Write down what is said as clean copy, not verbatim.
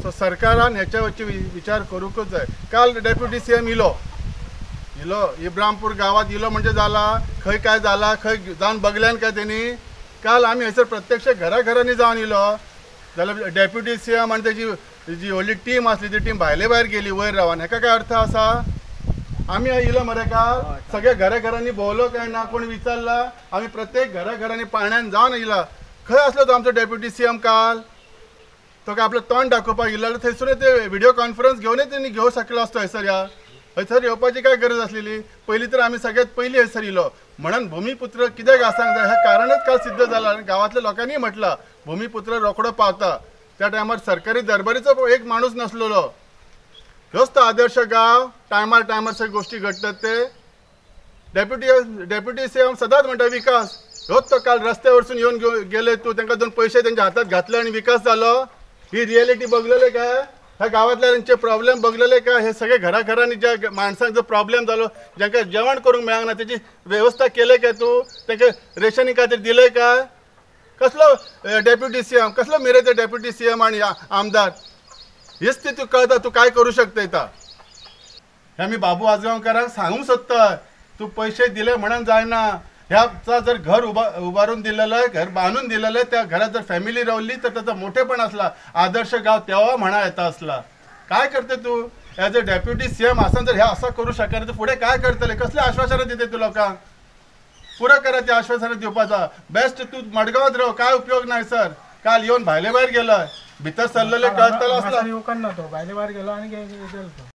So सरकारान ह्याच्या वरची विचार करूकच जाय. काल डेप्युटी सीएम इलो इब्रामपूर गावात इलो म्हणजे जाला खंय काय जाला खंय जावन बघल्यान काय तेणी. काल आम्ही हयसर प्रत्यक्ष घराघरांनी जावन इलो जाल्यार डेप्युटी सीएम आनी तेजी जी व्हडली टीम आसली ती टीम भायर गेली वयर रावन. हेका काय अर्थ आसा? आम्ही इलो मरे काल सगळ्या घराघरांनी भोवलो काय ना कोण विचारला. आम्ही प्रत्येक घराघरांनी पाण्यान जावन येयला. खंय असलो तो आमचो डेप्युटी सीएम काल? तो काय आपलं तोंड दाखोवपाक येयला थंयसर ते व्हिडिओ कॉन्फरन्स घेवनच तेणी घेवं शकलो असतो हयसर हयसर येवपाची काय गरज आसलेली? पयलीं तर आम्ही सगळ्यात पयलीं हयसर इलो म्हणून भूमिपुत्र कित्याक आसांक जाय हें कारणच काल सिद्ध जालां. आनी गांवांतल्या लोकांनी म्हटलां भूमिपुत्र रोखडो पावता. त्या टायमार सरकारी दरबारीचो एक माणूस नसलेलो. ह्योच तो आदर्श गांव टायमार सगळ्यो गोष्टी घडटात ते. डेप्युटी सीएम सदांच म्हणटा विकास. ह्योच तो काल रस्त्या वरसून येवन गेले तूं तांकां 2 पैसे तेंच्या हातात घातले आनी विकास जालो. ही रियलिटी बघलेले काय? ह्या गांवांतल्यांचे प्रॉब्लेम बघलेले काय? हे सगळे घराघरांनी ज्या माणसांक जो प्रॉब्लेम जालो जांकां जेवण करूंक मेळना ना तेची वेवस्था केले काय तूं? तांकां रेशनी खातीर दिले काय? कसलो डेप्युटी सीएम कसलो मेरे ते डेप्युटी सीएम आनी आमदार हेच ते तू कळता तू काय करू शकता इथं. हे मी बाबू आजगावकरांक सांगूंक सोदता तू पैसे दिले म्हणून जायना. ह्याचा जर घर उभारून दिलेलं घर बांधून दिलेलं त्या घरात जर फॅमिली रावली तर त्याचा मोठेपण असला आदर्श गाव तेव्हा म्हणा येता असला. काय करते तू ॲज अ डेप्युटी सीएम असं जर ह्या असं करू शकणार तर पुढे काय करतले? कसले आश्वासनं देते तू लोकांक? पुरं करा ते आश्वासनं दिवपाचा. बेस्ट तू मडगावात राव काय उपयोग नाही सर. काल येऊन भायले भायर गेला भितर सरलेले कळतलं असला भायले भायर गेलो आणि